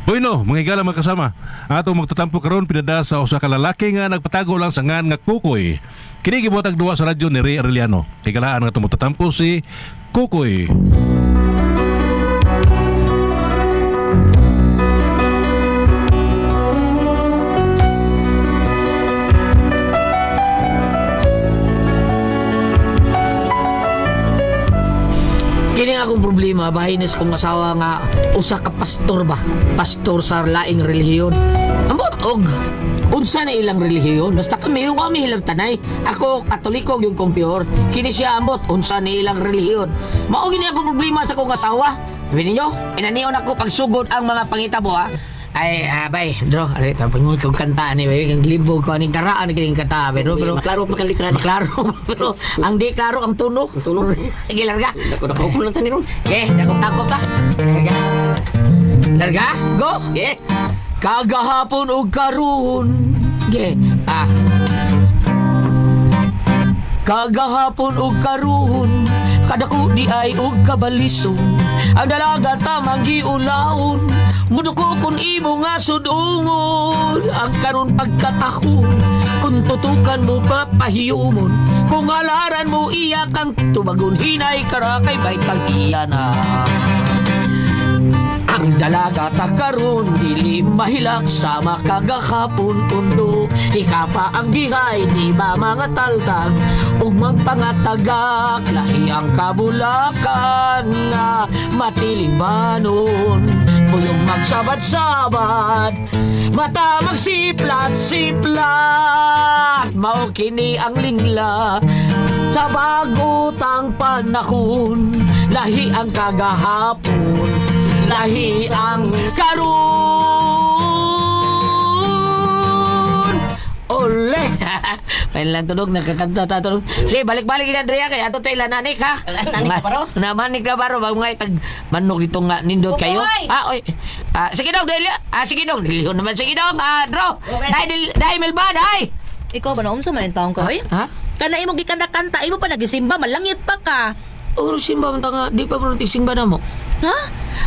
Uy no, mga higala mga kasama. Atong magtatampo karon pinada sa usa ka lalaki nga nagpatago lang sa ngan nga Kukoy. Kini gibuhatag duwa sa radyo ni Ray Arellano. Higalaan nga itong magtatampo si Kukoy. Kini nga akong problema, bahinis kong asawa nga usa ka pastor ba? Pastor sa laing relihiyon. Ambot og unsa na ilang relihiyon? Basta kami ilang tanay. Ako Katoliko yung kumpyor. Kini siya ambot unsa na ilang relihiyon. Mao gini akong problema sa kong asawa. Sabi ninyo, inaniyon ako pagsugod ang mga pangitabo ha. Ay, bay, bro, alay, tapos kong kanta ni bay, ang libog ko, aning karaan, aning kanta, pero, Maklaro pa ka litra. maklaro, pero, ang di klaro, ang tuno. Ang tuno. Sige, larga. Dako ko lang tani ron. Okay, dakot-dakot ta. Larga. Larga, go. Eh, Kagahapon o karon. Okay, Kagahapon o karon, kadako di ay og kabalisong. Ang dalaga tamang giulaon, muduko kun imo nga sudungon. Ang karon pagkatahon, kung tutukan mo papahiyumon. Kung alaran mo iya kang tumagon, hinay karakay bait pag iya na. Ang dalaga takaron dili mahilak sa makagahapon undo. Hikapa ang gihay di ba mga taldag ug magpangatagak lahi ang kabulakan nga matilibanon. Puyong magsabad-sabad mata magsiplat-siplat mao kini ang lingla sa bagutang panahon. Lahi ang kagahapon, lahi ang karon. Ole! Pain lang tunog, nakakanta tatulog. Sige, balik-balik yun, Andrea, kaya ato tayo lananik, ha? Lananik ka pa ro? Namanik ka pa ro, bago nga itag manok dito nga nindot kayo. Kukoy! Oy. Sige dong, dahil, sige dong, dahil naman, sige dong, Dro. Okay. Dahil, Melba, dahil. Ikaw ba naumsa man ang taong ka, oy? Ha? Kana imo gikanta-kanta, imo pa nagisimba, malangit pa ka. Oh, simba man nga, di pa mo simba na mo. Ha?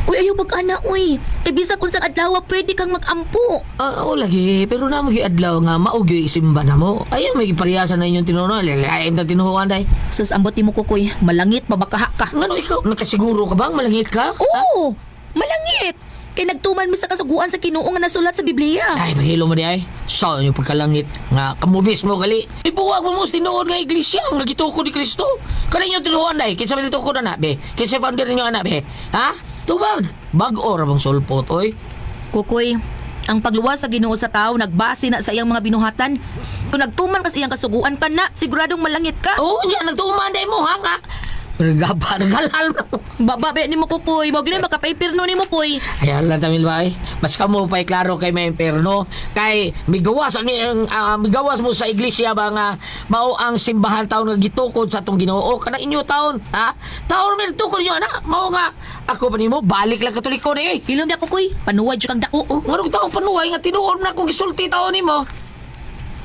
Uy, ayaw mag-ana, uy. Kay bisa kung sa adlaw, pwede kang mag-ampo. Oo lagi, pero na adlaw nga maugyo isimba na mo. Ayaw may pariyasan na inyong tinuno, lalaim na tinuhuan day. Sus, ambot mo kukoy, malangit, mabakaha ka. Ngano ikaw, nakasiguro ka bang malangit ka? Oo, malangit. Kay nagtuman mi sa kasuguan sa Ginoo nga nasulat sa Biblia. Ay, mahilo mo di ay. Sa inyo pagkalangit. Nga, kamubis mo gali. Ibuwag mo sa tinuod nga iglesia. Ang nagituko ni Kristo. Kanina yung tinuhuan day. Kinsa man ituko na be. Kinsa founder ninyo anak be. Ha? Tubag. Bag-o rabang sulpot, oy. Kukoy, ang pagluwas sa Ginoo sa tao nagbase na sa iyang mga binuhatan. Kung nagtuman ka sa iyang kasuguan ka na, siguradong malangit ka. Oo, niya, nagtuman day mo, ha nga. Regaba, regalal mo. Bababe ni mo kukoy, mo gina makapaipirno ni mo koy. Ayan lang tamil ba eh. Mas kamo pa'y klaro kay may imperno. Kay migawas, migawas mo sa iglesia ba nga mao ang simbahan taon nga gitukod sa atong Ginoo. Kanang inyo taon, ha? Taon may tukod nyo, ana. Mao nga, ako pa nimo balik lang Katoliko ni eh. Ilom na kukoy, panuwad jud kang dako. Oh, ngarong taon panuway nga tinuod na kung gisulti taon nimo.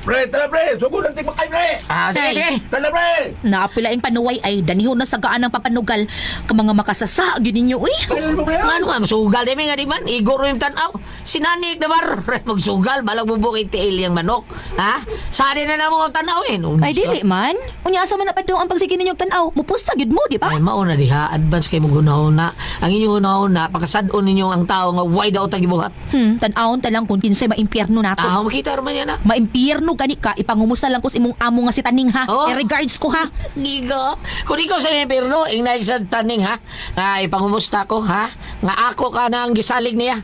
Pre, tala pre! Sugo ng tigmakay, pre! Sige, Ay. sige. Tala pre! Naapilaing panuway ay danihon na sa gaan ng papanugal ka mga makasasa gyud ninyo uy. Ano mo pre? Ano nga, masugal din nga di man. Igor yung tanaw. Sinanik na bar. Magsugal, balang bubukay tiil yung manok. Ha? Sari na na mo ang tanaw eh. Ay dili man. Unya asa man na padung ang pagsige ninyong tan-aw. Mupusta gyud mo, di ba? Ay, mauna diha. Advance kay mo gunahon na. Ang inyong gunahon na, pakasadon ninyo ang tao nga wide out ang gibuhat. Tan-awon ta lang kung kinsay maimpyerno nato. Makita naman yan na. Maimpyerno gani ka, ipangumusta lang ko sa imong amo nga si Taning ha. Oh. I-regards ko ha. Giga. Kung ikaw sa impirno, ingay sa taning ha. Nga ipangumusta ko ha. Nga ako ka na ang gisalig niya.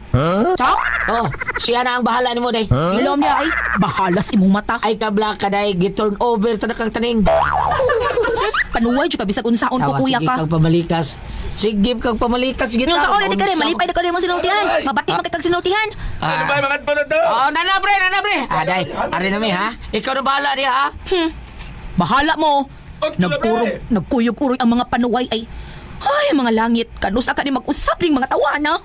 Cha? Oh, siya na ang bahala ni mo day. Ilom niya ay bahala sa imong mata. Ay kabla ka day, gi-turn over ta na kang taning. Panuway jud ka bisag unsaon ko kuya sige ka. kang pamalikas. Sige kang pamalikas. Sige Yung sa ulit ka rin, malipay na ka rin mo sinultihan. Mabati makitag sinultihan. Ano ba yung mga pa na to? Oh, nana pre. Day, ari na mi ha. Ikaw na bahala diha ha. Bahala mo. At tula, pre. Nagkuyog-uroy ang mga panuway ay mga langit. Kanusa ka ni mag-usap ning mga tawana.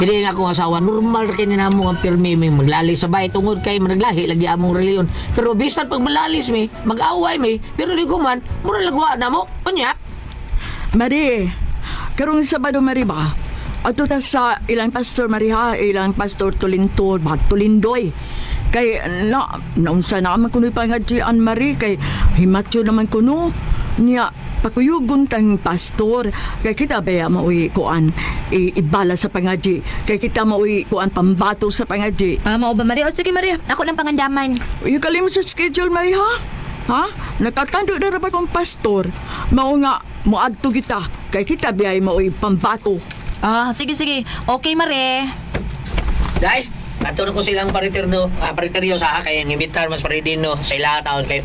Kini nga akong asawa, normal kay ni namo ang pirmi may maglalis sa bahay tungod kay managlahi lagi among reliyon. Pero bisan pag malalis mi, mag-away mi, pero di ko man, mura lagwa na mo. Unya? Mari, karong Sabado Mari ba? Ato ta sa ilang pastor Mariha, ilang pastor Tulintor, Tulindoy. Kay naunsa na man kuno pangadjian Mari kay himatyo naman kuno niya pakuyugon tang pastor kay kita baya mauwi kuan ibala sa pangadji kay kita mauwi kuan pambato sa pangadji. Mao ba, Mari? O sige, Mari. Ako ng pangandaman. Uy kalim sa schedule Mariha. Ha? Nakatando na ba kong pastor? Mao nga moadto kita kay kita biyay mauwi pambato. Ah, sige. Okay, Mari. Day, ato na ko silang pariteryo sa kay ang imbitar mas paridino sa ila taon kay.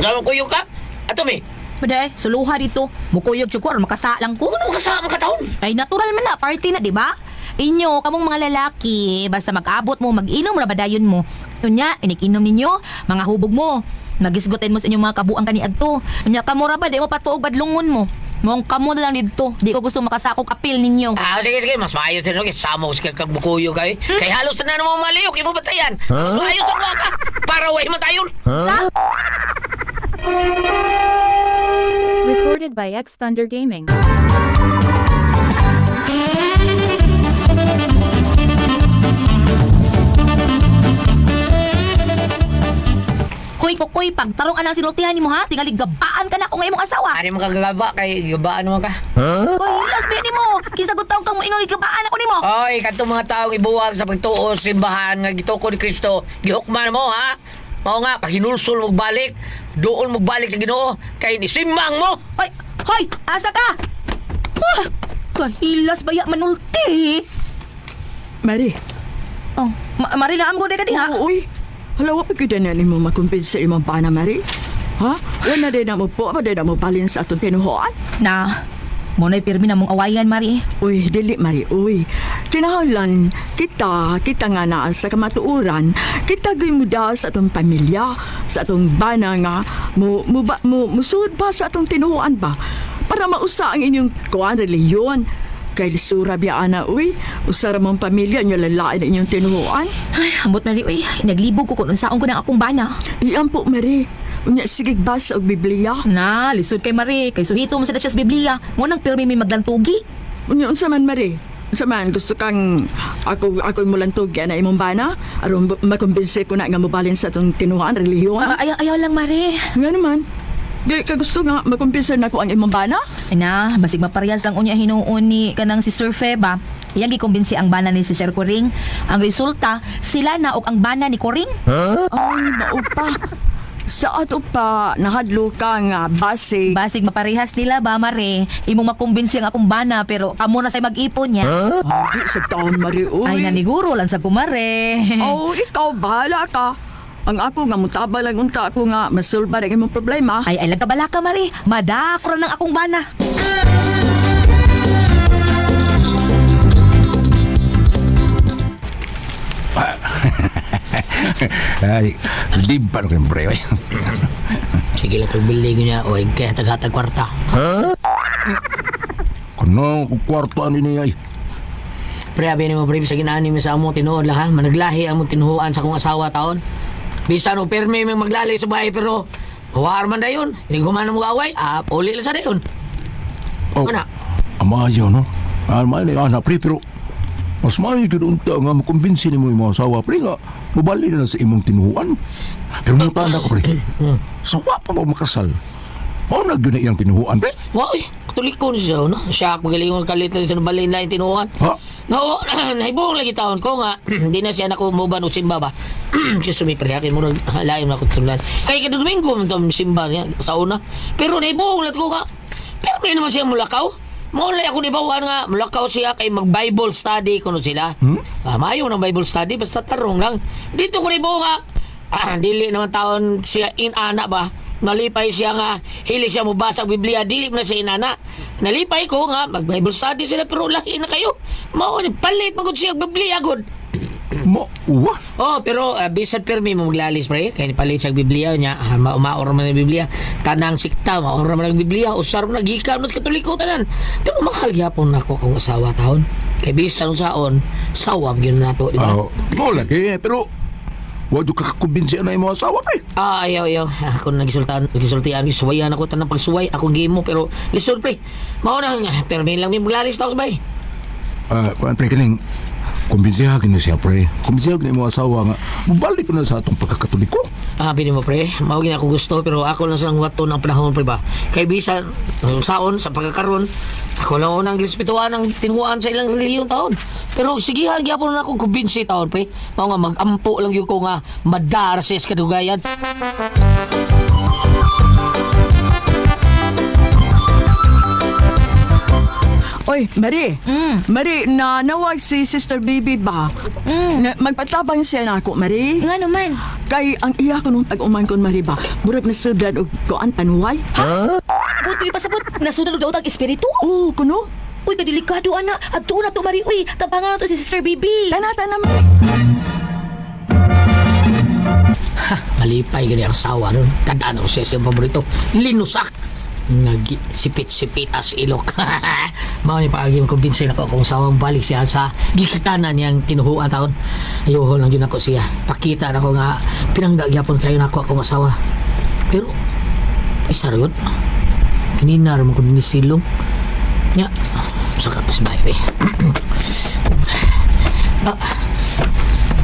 Gamon kuyo ka? Ato mi. Baday, suluha dito. Mukuyog syukur, makasalang ko. Ano kasama ka taon? Ay, natural man na. Party na, di ba? Inyo, kamong mga lalaki, basta mag-abot mo, mag-inom na badayon mo. Unya, inikinom ninyo, mga hubog mo. Magisgutin mo sa inyong mga kabuang kaniadto. Unya, kamura ba, di mo patuog badlungon mo. Mong kamo na lang dito. Di ko gusto makasakog apil ninyo. Sige, mas maayos din kay samo sa kagbukuyo kay. Kay halos na mo maliyok imo batayan. Maayos ang mga ka para way matayon. Recorded by X Thunder Gaming. Hoy, Kukoy, pagtarong anang sinultihan ni mo ha, tingali gabaan ka na kung imong asawa. Ani mo kagaba kay gabaan mo ka. Hoy, last ni mo. Kisagot taong kang moingon gabaan ako nimo. Oy, kadto mga taong ibuwag sa pagtuo sa simbahan nga gituko ni Kristo. Gihukman mo ha. Mao nga pahinulsol mo balik, doon mo balik sa Ginoo kay ni simbang mo. Hoy, asa ka? Kahilas baya manulti. Mari. Oh, Mari na amgo ka diha. Uy. Hala, wa pa kita na ni mo makumpinsa imong bana, Mari. Ha? Wala din na mo po, pa din na mo balin sa atong tinuhoan. Na, muna'y pirmi na mong awayan, Mari. Uy, dili, Mari, uy. Kinahanglan, kita nga na sa kamatuuran, kita gimuda sa atong pamilya, sa atong bana nga, musuod ba sa atong tinuhoan ba? Para mausa ang inyong kuan reliyon. Kay lisura biya ana, uy. Usara mong pamilya nyo lalain na inyong tinuhoan. Ay, ambot, Mari, uy. Naglibog ko kung saong ko ng akong bana. Iyan po, Mari. Unya, sige basa og Biblia. Na, lisod kay Mari. Kay suhito mo sa siya sa Biblia. Ngunang pirmi may maglantugi. Unya, unsa man, Mari? Unsa man, gusto kang ako mulantog na imong bana? Aron makumbinse ko na nga mabalin sa atong tinuhoan, reliyon. Ayaw lang, Mari. Nga naman. Di ka gusto nga makumpinsa na ko ang imong bana? Ay na, basig maparehas lang unya hinuon ni kanang si Sir Feba. Iyang gikumbinsi ang bana ni si Sir Coring. Ang resulta, sila na og ang bana ni Coring. Ay, maupa. Sa ato pa nahadlo ka nga base. Basig maparehas nila ba, Mare? Imong makumbinsi ang akong bana pero kamo na say mag-ipon niya. Di sa taon, Mari, uy. Ay naniguro lang sa kumare. Oh, ikaw, bahala ka. Ang ako nga mutaba lang unta ako nga masulba ang imong problema. Ay lagkabala ka, Mare. Madakro ng akong bana. Ay, di ba rin pre? Sige lang pagbili ko niya. Oy, kaya taghatag kwarta. Kano kwarto ano niya ay? Pre, abi ni mo pre, sa ginani mo sa among tinuod lang ha. Managlahi among tinuhuan sa kong asawa taon. Bisan o permi may maglalay sa bahay pero huwar man dayon. Hindi kumana mo away. Uli lang sa dayon. Oh, Ano? amayo no? Amayo na anak pre, pero mas maayo ka doon ta nga makumbinsi ni mo yung mga asawa pre nga mabali na sa imong tinuhuan. Pero mga tanda ko pre, sawa pa ba makasal? Mao na gyud na iyang tinuhuan pre? Wow, katulikon siya, no? Siya, magalingon kalit na siya nabalin na yung tinuhan. Ha? No, naibong lagi taon ko nga, hindi na siya nakumuban o simba ba? Kasi sumipre, akin mo layo na ako tulan. Kaya kada Domingo, simba niya sa una. Pero naibong lat ko nga, pero may naman siya mulakaw. Maulay ako nibawan nga, mulakaw siya kay mag-Bible study kuno sila. Mayo ng Bible study, basta tarong lang. Dito ko nibaw nga, dili naman taon siya inana ba? Nalipay siya nga, hilig siya mubasa Biblia, dili na siya inana. Nalipay ko nga, mag-Bible study sila, pero lahi na kayo. Palit magod siya Biblia, god. Uwa? Oh, pero bisan permi mo maglalis pre, kay palit siya Biblia niya, maor man ang Biblia. Tanang sikta, maor man ang Biblia, usar mo nagikan mo sa Katoliko tanan. Pero mahal gyapon nako kung asawa taon. Kay bisan saon, sawag yun na to, di ba? Mo lagi, pero wag yung kakakumbinsi na yung mga asawa, pre. Ayaw. Ako nagisultian, suwayan ako tanang pagsuway. Akong game mo, pero lisod, pre. Mauna nga, pero may lang may maglalis tao sabay. Kuan pre, kining kumbinsihan na siya, pre. Kumbinsihan na yung mga asawa nga, mabalik ko na sa atong pagkakatoliko. Bini mo, pre. Mawagin ako gusto, pero ako lang silang wato ng panahon, pre ba? Kay bisan, saon, sa pagkakaroon, ako lang unang respetuhan ng tinuan sa ilang reliyong taon. Pero sige, gyapon na akong kumbinsi taon, pre. Mao nga, mag-ampo lang yung ko nga madar sa kadugayan. Oy, Marie. Marie, nawag si Sister Baby ba? Magpatabang siya na ako, Marie. Nga naman. Kay ang iya ko nung tag-uman kon, Marie ba? Murag na sudan o kuan panuway. Buti pasabot, nasunod daw ang espiritu. Oo, kuno. Uy, kadelikado, ana. At na to, Mari. Uy, tabangan na to si Sister Bibi. Tanata naman. Malipay gani ang sawa nun. Tandaan ako siya siyang paborito. Linusak. Sipit-sipit as ilok. Mao ni paagi ko kumbinsi na ko kung sawang balik siya sa gikitanan niyang tinuhuan taon. Ayuho lang yun ako siya. Pakita na ko nga pinanggagyapon kayo na ako akong asawa. Pero isa rin. Kanina rin mo ko dinisilong. Nya, sakap sa bayo eh.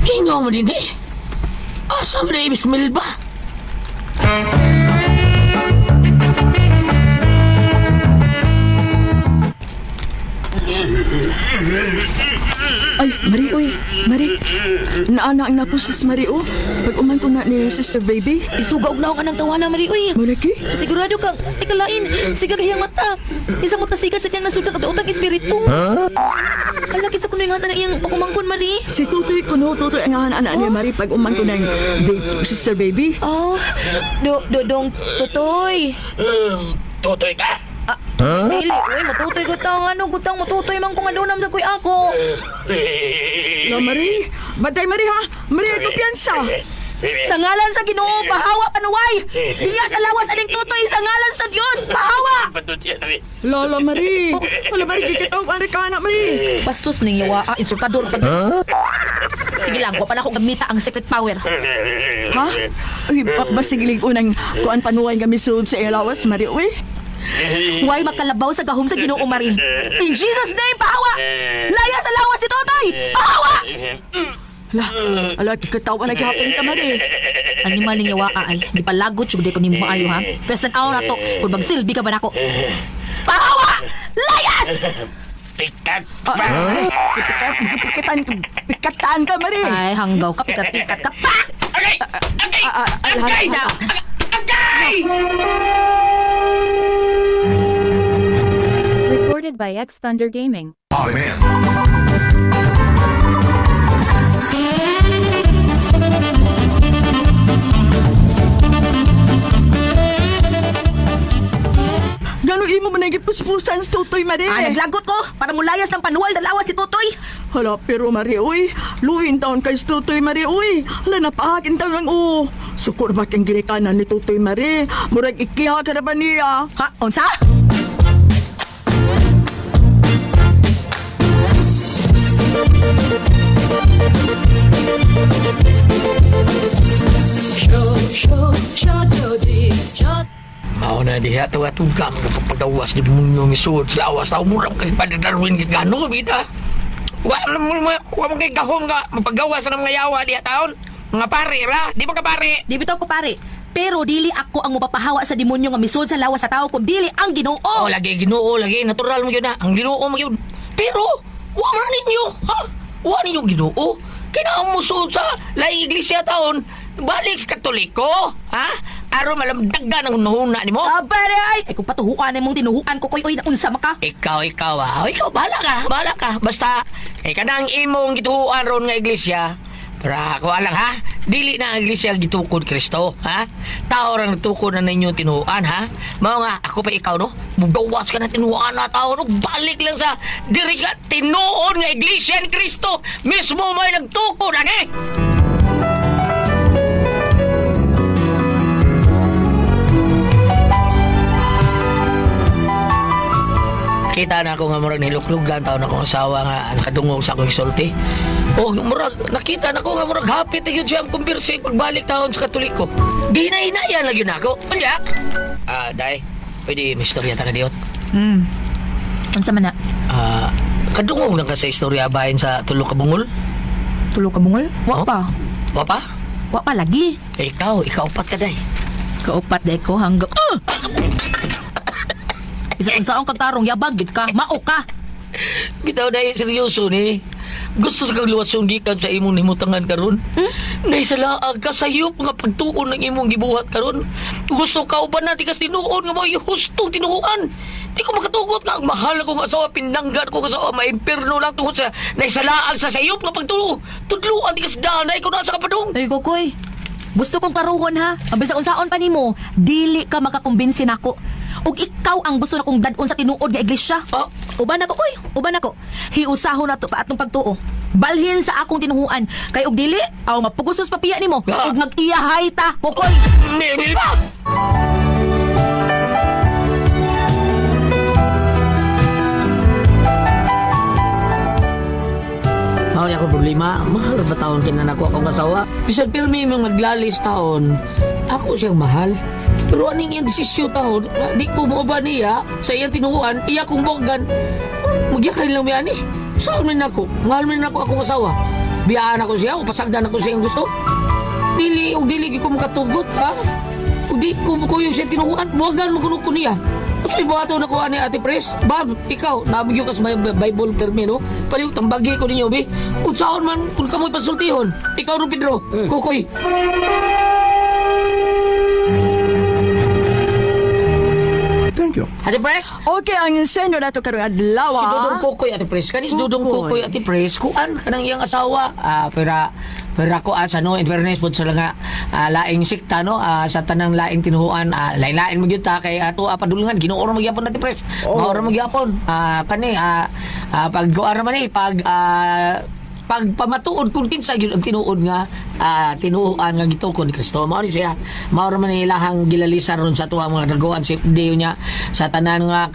Hingaw mo din eh. Asa mo na ibis mil ba? Ay, Marie, uy. Marie. Naana ang napusis, Marie, oh. Pag-uman ko na ni Sister Baby. Isugaw na ako anang tawanan, Mari. Uy, Malaki. sigurado kang ikalain. Siga kayang mata. Isang mata siga sa kanyang nasudan ang utang espiritu. Alaki sa kuno yung hata na iyang pagumangkon, Mari. Si Tutoy kuno, Tutoy ang anak niya, Marie. Pag-uman ko ng Sister Baby. Oh, dong tutoy. Tutoy ka? Dili, uy, matutoy gutang matutoy man kung adunam sa kuy ako. No, Marie. Batay, Marie, ha? Marie, ito piyansa. Sa ngalan sa Ginoo, pahawa panuway. Diya sa lawas aning tutoy sa ngalan sa Dios, pahawa. Lola, Marie. Lola, Marie, kikitaw pa rin ka, anak, Marie. Bastos ning yawa, insultador pag. Sige lang, wala ko gamita ang secret power. Ha? Uy, basigilig unang kuan panuway kami sud sa ilawas, Marie, uy. Huwag makalabaw sa gahom sa Ginoo, Mari. In Jesus' name, pahawa! Laya sa lawas si Totoy! Pahawa! Ala, kikitaw pa naghapon ka, Marie. Animal ning yawa ay, di palagot yung di ko ni maayo, ha? Prestan ako na to, kung magsilbi ka ba na ako? Pahawa! Layas! Pikat! Pikatan ka, Marie. Ay, hanggaw ka, pikat-pikat ka pa! Agay! Agay! Recorded by X Thunder Gaming. Gano'n imo man naging puspusan sa Tutoy, Marie. Ay, naglagot ko! Para mulayas ng panuwal sa lawas si Totoy! Hala, pero Marie, uy. Luin taon kay Tutoy, Marie, uy. Hala, napahakin taon ng Sukur ba kang ginikanan ni Tutoy, Marie? Murag ikiha ka na ba niya? Ha? Unsa? Mao na diha to atong kam kapagawas di mo misud sa awas tao murang kay padadarwin gid gano bita. Wa mo kay kahom nga mapagawas ng mga yawa diha taon. Mga pare ra, di ba ka pare? Di bitaw ko pare. Pero dili ako ang mapapahawa sa demonyo nga misud sa lawas sa tao kung dili ang Ginoo. Oh, lagi Ginoo lagi natural mo gyud na. Ang Ginoo mo gyud. Pero wa man ninyo, ha? Wa ninyo Ginoo. Kinamusod sa laing iglesia taon balik sa Katoliko, ha? Aron malamdagdan ang hunahuna nimo. Pare ay! Ay kung patuhuan na mong tinuhuan ko koy oy naunsa maka. Ikaw, ikaw, bahala ka. Basta, kanang imong gituhuan ron nga iglesia, para ako alang ha, dili na ang iglesia gitukod Kristo, ha? Tao rang natukod na ninyo tinuhuan, ha? Mao nga, ako pa ikaw, no? Mugawas ka na tinuhuan na tao, no? Balik lang sa diri ka tinuon nga iglesia ni Kristo, mismo may nagtukod, ani? nakita na ako nga murag niluklugan taon akong asawa nga nakadungog sa akong isulti. O murag nakita na ko nga murag hapit na yun siya ang kumbirsi pagbalik taon sa Katoliko. Di na inayan lang yun ako. Kanya? Day, pwede mistorya ta ka diyon. Unsa man na? Kadungog na ka sa istorya bahin sa Tulo ka Bungol? Tulo ka bungol? Wa Oh? pa. Wa pa? Wa pa lagi. Ikaw upat ka, Day. Kaupat day ko hanggang... Isa unsa ang kagtarong yabag gid ka, mao ka. Bitaw Day, seryoso ni. Gusto kang luwasong gikan sa imong nimutangan karon? Nay sa laag ka sayop nga pagtuon ng imong gibuhat karon. Gusto ka uban natin kas tinuon nga mo hustong tinuon. Di ko makatugot nga ang mahal akong asawa pinanggan ko asawa maimpirno lang tungod sa nay sa laag sa sayop nga pagtuo. Tudluan ti kas danay ko na sa kapadong. Ay Kukoy. Gusto kong karuhon ha. Ang bisa unsaon pa nimo, dili ka makakumbinsi nako. Ug ikaw ang gusto na kong dadon sa tinuod nga iglesia. Ah. Uban ako, Koy. Uban ako. Hiusahon na to pa atong pagtuo. Balhin sa akong tinuhuan. Kay og dili, aw mapugusos papiya nimo. Ah. Ug mag-iyahay ta, Kukoy. Milba! Mao ni ako problema, mahal sa taon kinanako akong asawa. Bisan pirmi mong maglalis taon, ako siyang mahal. Pero aning iyang desisyon taon, di ko mo ba niya sa iyang tinuuan, iya kong bogan. Magyakay lang ba ni? Saan man ako? Mahal man ako akong asawa. Biyaan ako siya, o pasagdan ako siya ang gusto. Dili ko makatugot, ha? O di ko yung siya tinuuan, bogan mo kuno ko niya. Kasi buhato na ko ani Ate Pres. Bab, ikaw, nabigyo ka sa Bible termino. Paliw, tambagi ko ninyo, bi. Kung saan man, kung kamoy pasultihon. Ikaw rin, Pedro. Kukoy. Thank you. Ate Pres? Okay, ang sender na to karong adlaw. Si Dudong Kukoy, Ate Pres. Kanis Dudong Kukoy, Ate Pres. Kuan, kanang iyang asawa. Pero ko sa no, in fairness po sa nga laing sikta no, sa tanang laing tinuhuan, lain-lain magyud ta kay ato padulungan ginuoro magyapon Ate Pres. Maoro magyapon. Kani pag-guara man pag pamatuod kung kinsa gyud ang tinuod nga tinuuan nga gitukod ni Kristo mao ni siya mao man ilahang gilalisan ron sa tuwa mga daguan si Deo niya sa tanan nga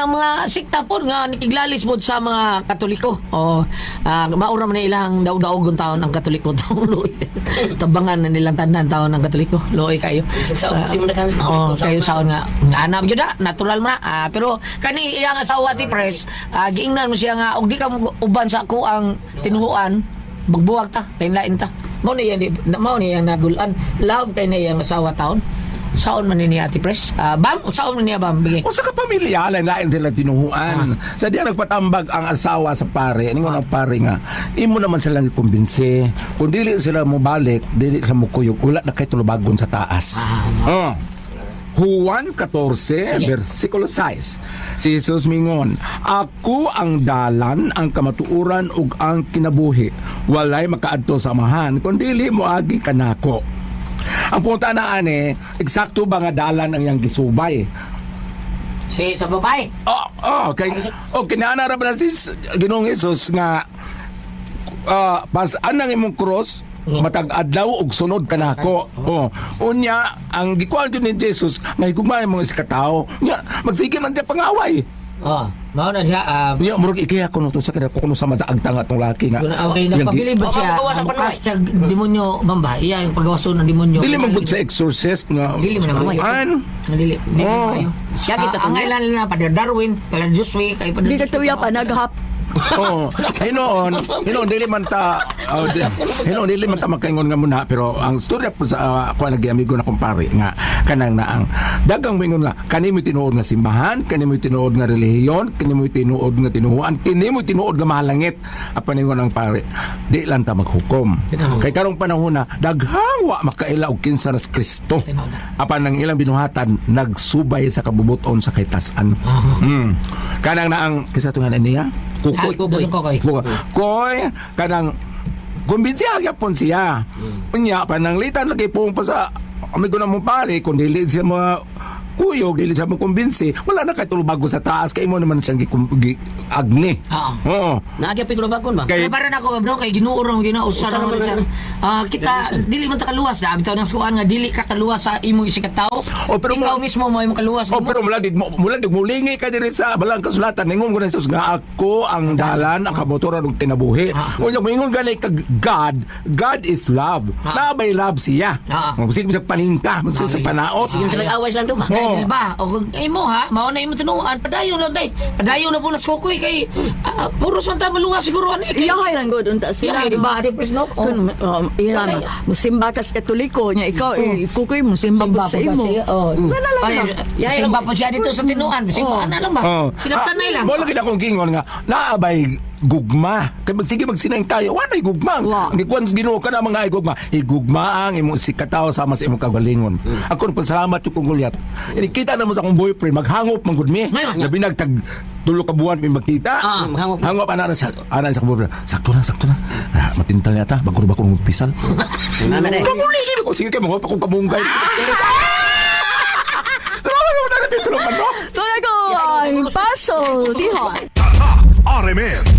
mga sikta po nga nikiglalis po sa mga Katoliko o maura man ilang daw-daogon taon ang Katoliko taon loy tabangan na nilang tanan taon ang Katoliko loy kayo kayo saon nga anak gyud natural man pero kani iyang asawa ti Pres giingnan mo siya nga og di ka uban sa ako ang tinuhuan magbuwag ta lain-lain ta mao ni yang nagulan love kay na iyang asawa taon. Saon man ni Ate Pres? Bam? Saon man niya, Bam? Bigay. O sa kapamilya, lain-lain sila tinuhuan. Sa diya nagpatambag ang asawa sa pare, ningon ang pare nga, imo naman silang ikumbinsi. Kung dili sila mo balik, dili sa mukuyog, wala na kayo tulubagon sa taas. Juan 14, versikulo 6. Si Jesus mingon, ako ang dalan, ang kamatuuran, ug ang kinabuhi. Walay makaadto sa amahan, kung dili mo agi kanako. Ang punta na eksakto ba nga dalan ang yang gisubay? Sa babae? Kinanarap na si Ginoong Jesus nga pas anang imong cross matag adlaw og sunod kanako. Unya ang gikuan jud ni Jesus nga higugmay mga iskatawo. Nya magsige man siya pangaway. Mao na siya. Nya murag ikaya kuno to sa kada kuno sa matag atong laki nga. Okay, nagpabili ba siya? Bukas sa demonyo, mamba, iya yung pagawason ng demonyo. Dili man gud sa exorcist nga. Dili man naman. Dili. Siya kita ang tuloy. ilan nila, Padre Darwin, Padre Josué, kay Padre Di ka tuya pa, naghap. Hinoon dili man ta makaingon nga muna pero ang storya po sa ako nag-amigo na kumpare nga kanang naang dagang mingon nga kani mo tinuod nga simbahan, kani mo tinuod nga relihiyon, kani mo tinuod nga tinuhuan, kani mo tinuod nga mahalangit apan ningon ang pare di lang ta maghukom kay karong panahon na daghang wa makaila og kinsa na Kristo apan ang ilang binuhatan nagsubay sa kabubuton sa kaytas-an kanang naang kisa tungan niya Kukoy. Koy, kanang kumbinsiya yapon siya. Unya pananglitan lagi pong pa sa amigo na mong pare kung dili siya kuyog, dili siya mo kumbinsi, wala na kay tulubago sa taas, kay mo naman siyang agni. Oo. Naagya pitulo bagon ba? Kay, Kabaran ako bro kay ginuurong ginausa Usa naman naman siya. Kita dili man ta kaluwas na bitaw nang suan nga dili ka kaluwas sa imo isikat tao. Oh, pero Ikaw mo- mismo mo imo kaluwas. oh, pero mula mulingi ka diri sa balang kasulatan, ningon ko na sus nga ako ang dalan, ang kamotoran ng kinabuhi. Unya mingon gani kag God is love. Nabay love siya. Sige sa paningka, sige sa panaot. Sige sila away lang do ba? Oh. Dahil ba? O kung imo ha, mao na imo tinuan, padayon lang day. Padayon na po nas kukoy kay puro sa ta maluwas siguro ani kay. Iyahay lang god unta sila. Di ba ate Prisno? Kun iyan musimba kas katoliko nya ikaw kukoy musimba po sa imo. Wala lang. Simba po siya dito sa tinuan. Simba na lang ba? Silaptan na lang. Mo lagi na akong gingon nga naabay gugma. Kay sige magsinang tayo, wala gugma. Wa. Ang ikuan Ginoo ka na mga gugma. Igugma ang imong sikataw sama sa imong kagalingon. Ako nagpasalamat yung kong Goliath. Kita na mo sa akong boyfriend maghangop man gud mi. Labi nagtag tulo ka buwan mi magkita. Maghangop. Hangop ana sa boyfriend. Sakto na. Matintal yata bago ba ko pisal. Nana de. Pamuli ko sige kay mo pa kong pamunggay. Salamat mo na tulungan no. So ako ay paso diha. RMN